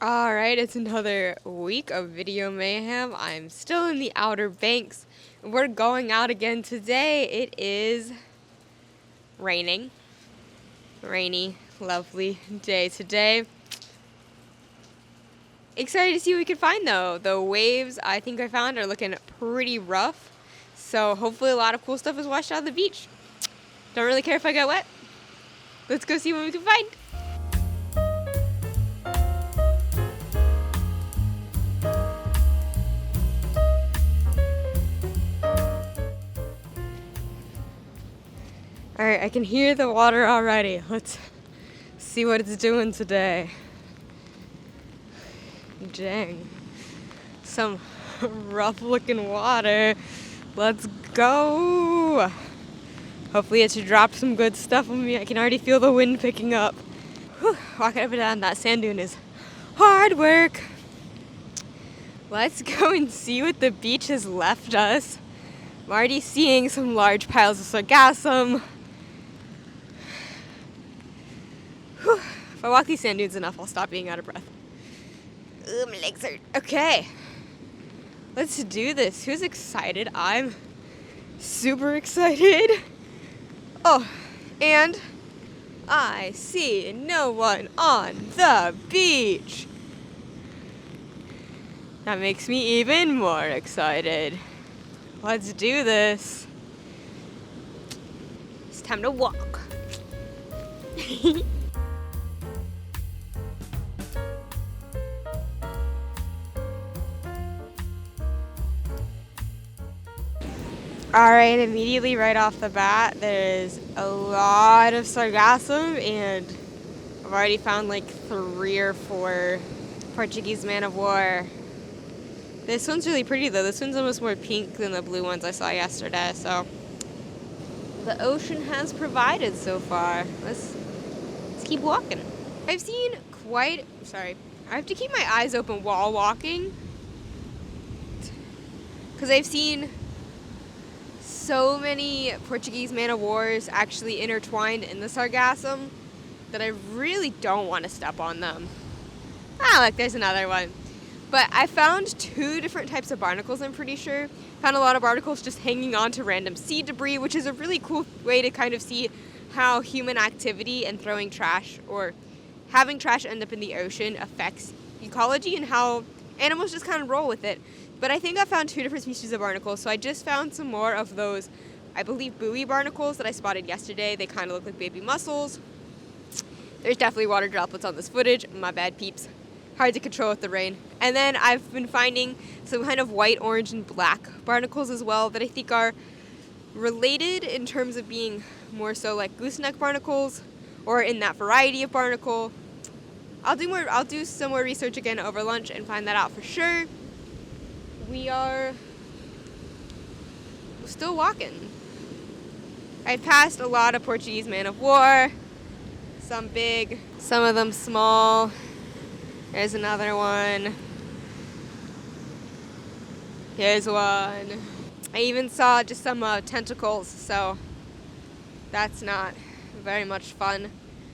Alright, it's another week of video mayhem. I'm still in the Outer Banks. We're going out again today. It is raining. Rainy, lovely day today. Excited to see what we can find though. The waves I think I found are looking pretty rough. So hopefully a lot of cool stuff is washed out of the beach. Don't really care if I get wet. Let's go see what we can find. Alright, I can hear the water already. Let's see what it's doing today. Dang. Some rough looking water. Let's go. Hopefully it should drop some good stuff on me. I can already feel the wind picking up. Whew, walking up and down that sand dune is hard work. Let's go and see what the beach has left us. I'm already seeing some large piles of sargassum. Whew. If I walk these sand dunes enough, I'll stop being out of breath. Ugh, my legs hurt. Okay. Let's do this. Who's excited? I'm super excited. Oh, and I see no one on the beach. That makes me even more excited. Let's do this. It's time to walk. Alright, immediately right off the bat, there's a lot of sargassum, and I've already found like 3 or 4 Portuguese Man O War. This one's really pretty though. This one's almost more pink than the blue ones I saw yesterday, so the ocean has provided so far. Let's keep walking. I've seen I have to keep my eyes open while walking, because I've seen so many Portuguese Man O Wars actually intertwined in the sargassum that I really don't want to step on them. Ah, look, there's another one. But I found 2 different types of barnacles, I'm pretty sure. Found a lot of barnacles just hanging on to random sea debris, which is a really cool way to kind of see how human activity and throwing trash or having trash end up in the ocean affects ecology and how animals just kind of roll with it. But I think I found 2 different species of barnacles, so I just found some more of those, I believe, buoy barnacles that I spotted yesterday. They kind of look like baby mussels. There's definitely water droplets on this footage. My bad, peeps. Hard to control with the rain. And then I've been finding some kind of white, orange, and black barnacles as well that I think are related in terms of being more so like gooseneck barnacles or in that variety of barnacle. I'll do some more research again over lunch and find that out for sure. We are still walking. I passed a lot of Portuguese Man O War. Some big, some of them small. There's another one. Here's one. I even saw just some tentacles, so that's not very much fun.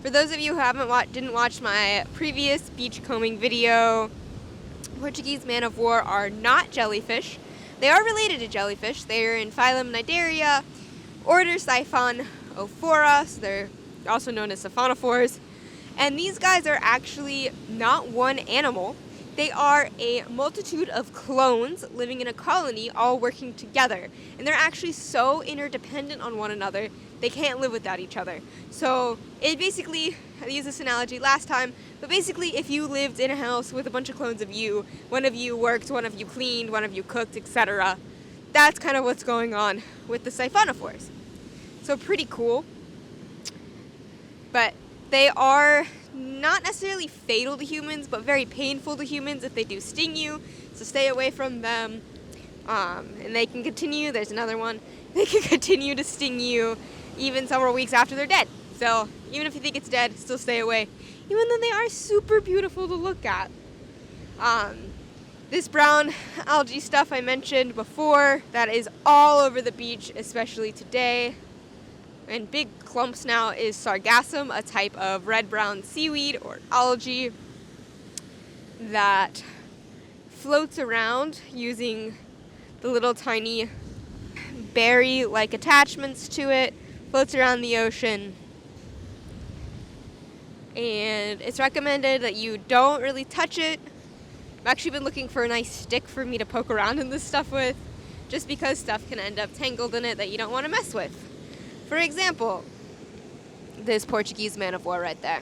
For those of you who didn't watch my previous beach combing video, Portuguese Man O War are not jellyfish. They are related to jellyfish. They are in phylum Cnidaria, order Siphonophora. So they're also known as siphonophores. And these guys are actually not one animal. They are a multitude of clones living in a colony, all working together. And they're actually so interdependent on one another, they can't live without each other. So it basically, I used this analogy last time, but basically if you lived in a house with a bunch of clones of you, one of you worked, one of you cleaned, one of you cooked, etc., that's kind of what's going on with the siphonophores. So pretty cool. But they are not necessarily fatal to humans, but very painful to humans if they do sting you, so stay away from them. And they can continue, there's another one, they can continue to sting you even several weeks after they're dead. So even if you think it's dead, still stay away, even though they are super beautiful to look at. This brown algae stuff I mentioned before, that is all over the beach, especially today. In big clumps now is sargassum, a type of red-brown seaweed or algae. that floats around using the little tiny berry-like attachments to it, floats around the ocean. And it's recommended that you don't really touch it. I've actually been looking for a nice stick for me to poke around in this stuff with, just because stuff can end up tangled in it that you don't want to mess with. For example, this Portuguese Man O War right there.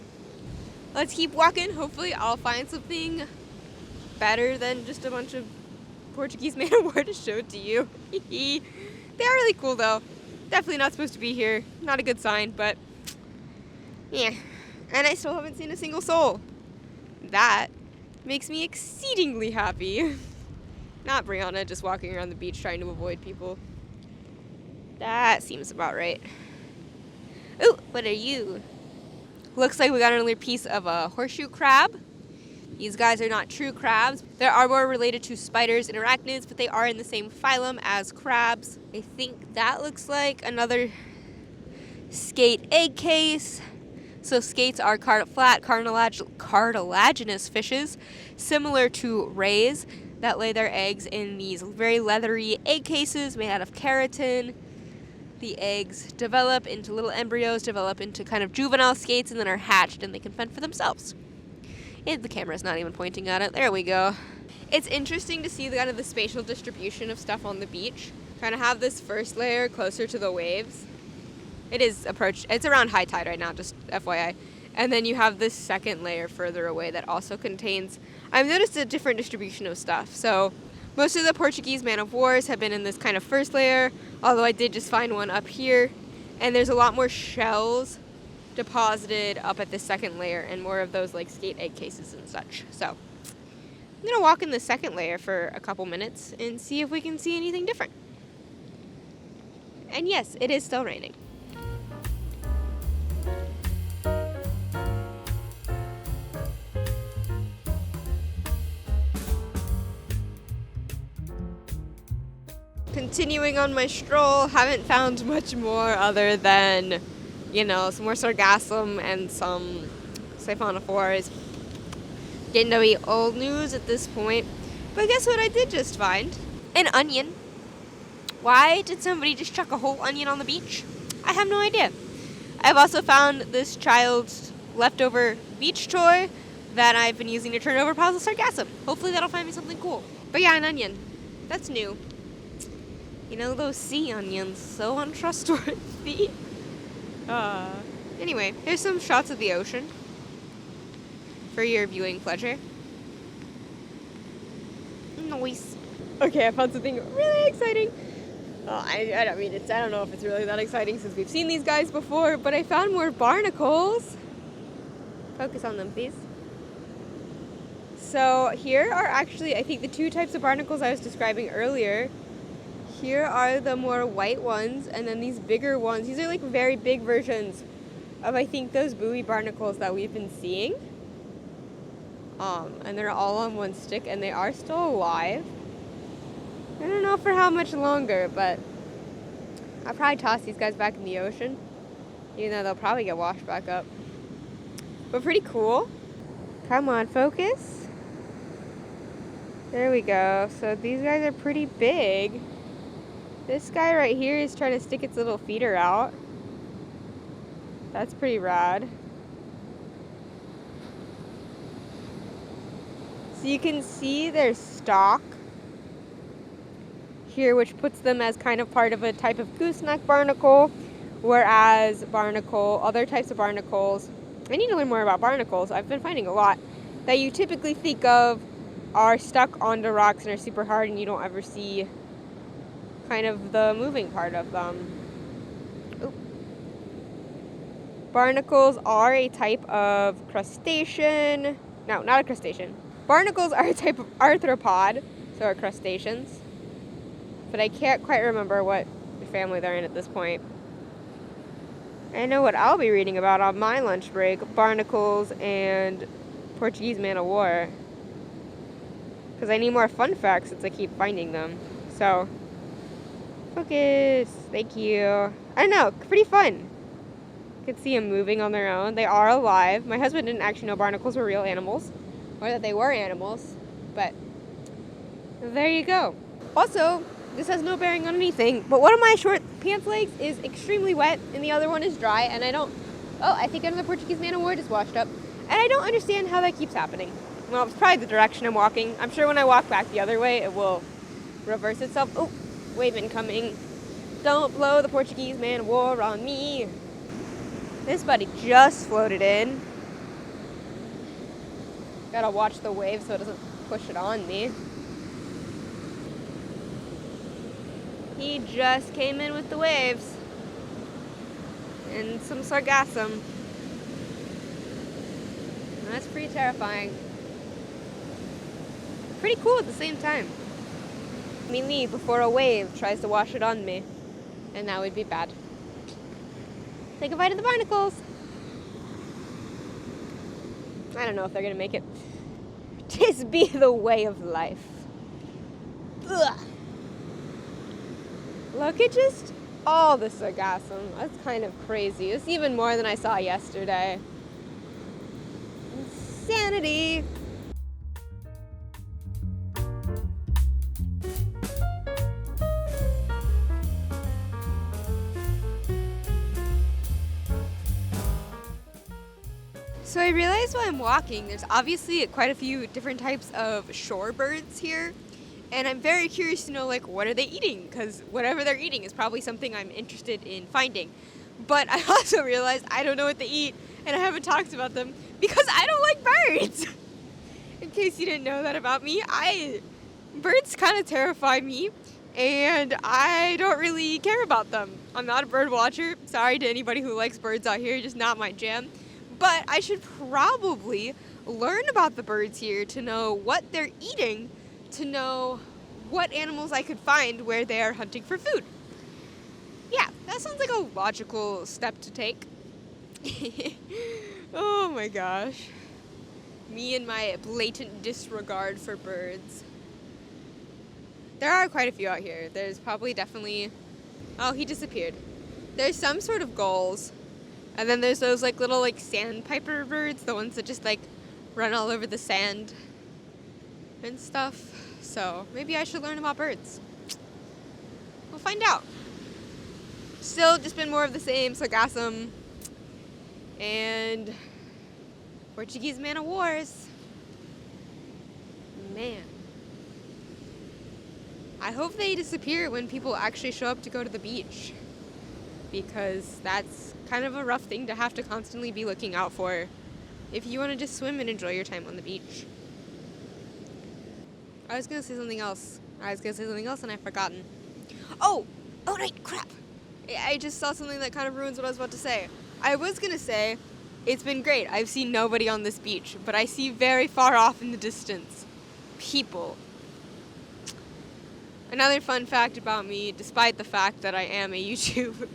Let's keep walking. Hopefully I'll find something better than just a bunch of Portuguese Man O War to show to you. They are really cool though. Definitely not supposed to be here. Not a good sign, but yeah. And I still haven't seen a single soul. That makes me exceedingly happy. Not Brianna just walking around the beach trying to avoid people. That seems about right. Ooh, what are you? Looks like we got another piece of a horseshoe crab. These guys are not true crabs. They are more related to spiders and arachnids, but they are in the same phylum as crabs. I think that looks like another skate egg case. So skates are flat cartilaginous fishes, similar to rays, that lay their eggs in these very leathery egg cases made out of keratin. The eggs develop into little embryos, develop into kind of juvenile skates, and then are hatched, and they can fend for themselves. And the camera's not even pointing at it. There we go. It's interesting to see the kind of the spatial distribution of stuff on the beach. Kind of have this first layer closer to the waves. It's around high tide right now, just FYI. And then you have this second layer further away that also contains, I've noticed a different distribution of stuff. So most of the Portuguese Man O Wars have been in this kind of first layer, although I did just find one up here. And there's a lot more shells deposited up at the second layer and more of those like skate egg cases and such. So I'm gonna walk in the second layer for a couple minutes and see if we can see anything different. And yes, it is still raining. Continuing on my stroll, haven't found much more other than, some more sargassum and some siphonophores. Getting to be old news at this point. But guess what I did just find? An onion. Why did somebody just chuck a whole onion on the beach? I have no idea. I've also found this child's leftover beach toy that I've been using to turn over piles of sargassum. Hopefully that'll find me something cool. But yeah, an onion. That's new. Those sea onions, so untrustworthy. Anyway, here's some shots of the ocean for your viewing pleasure. Nice. Okay, I found something really exciting. I don't know if it's really that exciting since we've seen these guys before, but I found more barnacles. Focus on them, please. So here are actually, I think, the two types of barnacles I was describing earlier. Here are the more white ones, and then these bigger ones. These are like very big versions of, I think, those buoy barnacles that we've been seeing. And they're all on one stick, and they are still alive. I don't know for how much longer, but I'll probably toss these guys back in the ocean, even though they'll probably get washed back up. But pretty cool. Come on, focus. There we go. So these guys are pretty big. This guy right here is trying to stick its little feeder out. That's pretty rad. So you can see their stalk here, which puts them as kind of part of a type of gooseneck barnacle, whereas other types of barnacles, I need to learn more about barnacles. I've been finding a lot that you typically think of are stuck onto rocks and are super hard, and you don't ever see kind of the moving part of them. Oop. Barnacles are a type of crustacean. No, not a crustacean. Barnacles are a type of arthropod, so are crustaceans. But I can't quite remember what family they're in at this point. I know what I'll be reading about on my lunch break: barnacles and Portuguese Man O War. Because I need more fun facts since I keep finding them. So, focus. Thank you. I don't know. Pretty fun. You can see them moving on their own. They are alive. My husband didn't actually know barnacles were real animals. or that they were animals, but there you go. Also, this has no bearing on anything, but one of my short pants legs is extremely wet and the other one is dry, and I think another Portuguese Man O War just washed up, and I don't understand how that keeps happening. Well, it's probably the direction I'm walking. I'm sure when I walk back the other way, it will reverse itself. Oh, wave incoming. Don't blow the Portuguese Man O War on me. This buddy just floated in. Gotta watch the wave so it doesn't push it on me. He just came in with the waves. And some sargassum. That's pretty terrifying. Pretty cool at the same time. Me leave before a wave tries to wash it on me. And that would be bad. Say goodbye to the barnacles. I don't know if they're gonna make it. 'Tis be the way of life. Ugh. Look at just all the sargassum. That's kind of crazy. It's even more than I saw yesterday. Insanity. So I realized while I'm walking, there's obviously quite a few different types of shorebirds here. And I'm very curious to know, like, what are they eating? Because whatever they're eating is probably something I'm interested in finding. But I also realized I don't know what they eat, and I haven't talked about them because I don't like birds. In case you didn't know that about me, birds kind of terrify me, and I don't really care about them. I'm not a bird watcher. Sorry to anybody who likes birds out here, just not my jam. But I should probably learn about the birds here to know what they're eating, to know what animals I could find where they are hunting for food. Yeah, that sounds like a logical step to take. Oh my gosh. Me and my blatant disregard for birds. There are quite a few out here. There's probably definitely... Oh, he disappeared. There's some sort of gulls. And then there's those like little like sandpiper birds, the ones that just like run all over the sand and stuff. So maybe I should learn about birds. We'll find out. Still just been more of the same, sargassum and Portuguese Man O Wars. Man. I hope they disappear when people actually show up to go to the beach, because that's kind of a rough thing to have to constantly be looking out for if you want to just swim and enjoy your time on the beach. I was going to say something else and I've forgotten. Oh, right, crap. I just saw something that kind of ruins what I was about to say. I was going to say, it's been great. I've seen nobody on this beach, but I see very far off in the distance people. Another fun fact about me, despite the fact that I am a YouTuber,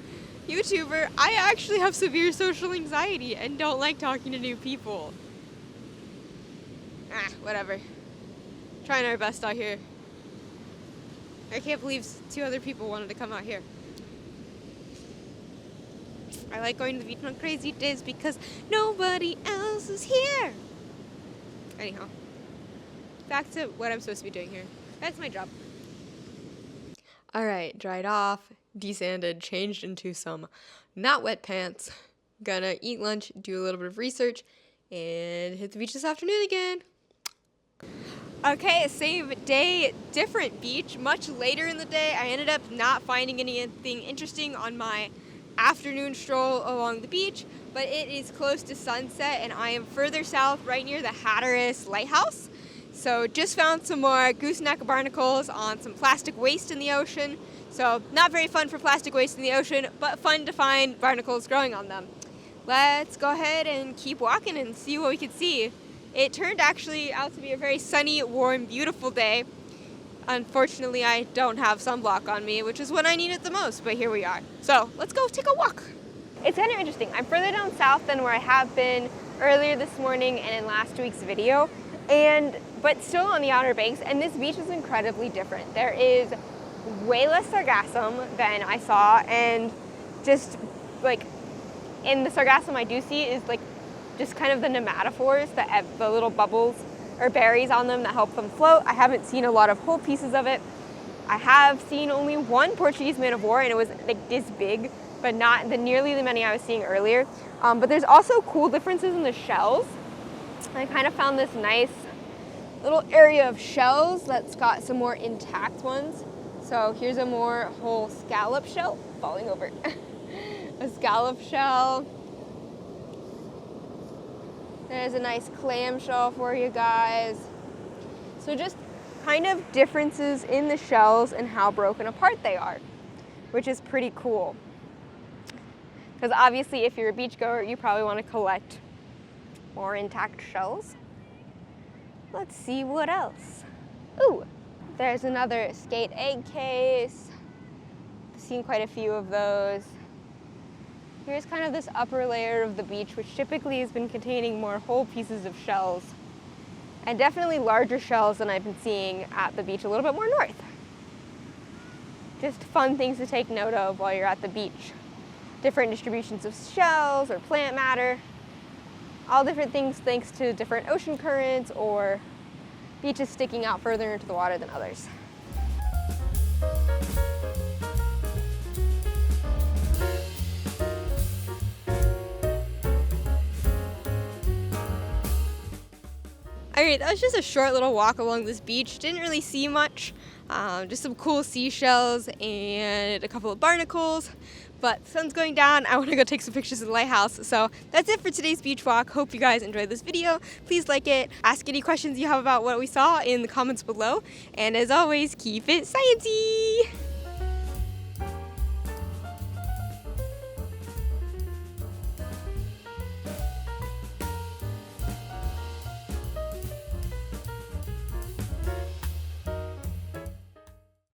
I actually have severe social anxiety and don't like talking to new people. Whatever. Trying our best out here. I can't believe 2 other people wanted to come out here. I like going to the beach on crazy days because nobody else is here. Anyhow, back to what I'm supposed to be doing here. That's my job. Alright, dried off, desanded, changed into some not wet pants. Gonna eat lunch, do a little bit of research, and hit the beach this afternoon again. Okay, same day, different beach. Much later in the day, I ended up not finding anything interesting on my afternoon stroll along the beach, but it is close to sunset, and I am further south, right near the Hatteras lighthouse. So just found some more gooseneck barnacles on some plastic waste in the ocean. So not very fun for plastic waste in the ocean, but fun to find barnacles growing on them. Let's go ahead and keep walking and see what we can see. It turned actually out to be a very sunny, warm, beautiful day. Unfortunately, I don't have sunblock on me, which is what I needed the most, but here we are. So let's go take a walk. It's kind of interesting. I'm further down south than where I have been earlier this morning and in last week's video, but still on the Outer Banks, and this beach is incredibly different. There is way less sargassum than I saw, and just like in the sargassum I do see is like just kind of the nematophores, the little bubbles or berries on them that help them float. I haven't seen a lot of whole pieces of it. I have seen only one Portuguese Man O War, and it was like this big, but not nearly the many I was seeing earlier. But there's also cool differences in the shells. I kind of found this nice little area of shells that's got some more intact ones. So here's a more whole scallop shell, falling over. A scallop shell. There's a nice clam shell for you guys. So just kind of differences in the shells and how broken apart they are, which is pretty cool. Because obviously if you're a beachgoer, you probably want to collect more intact shells. Let's see what else. Ooh, there's another skate egg case. I've seen quite a few of those. Here's kind of this upper layer of the beach, which typically has been containing more whole pieces of shells, and definitely larger shells than I've been seeing at the beach a little bit more north. Just fun things to take note of while you're at the beach. Different distributions of shells or plant matter, all different things thanks to different ocean currents or beaches sticking out further into the water than others. Alright, that was just a short little walk along this beach. Didn't really see much, just some cool seashells and a couple of barnacles. But the sun's going down, I want to go take some pictures of the lighthouse. So that's it for today's beach walk. Hope you guys enjoyed this video. Please like it, ask any questions you have about what we saw in the comments below. And as always, keep it sciencey!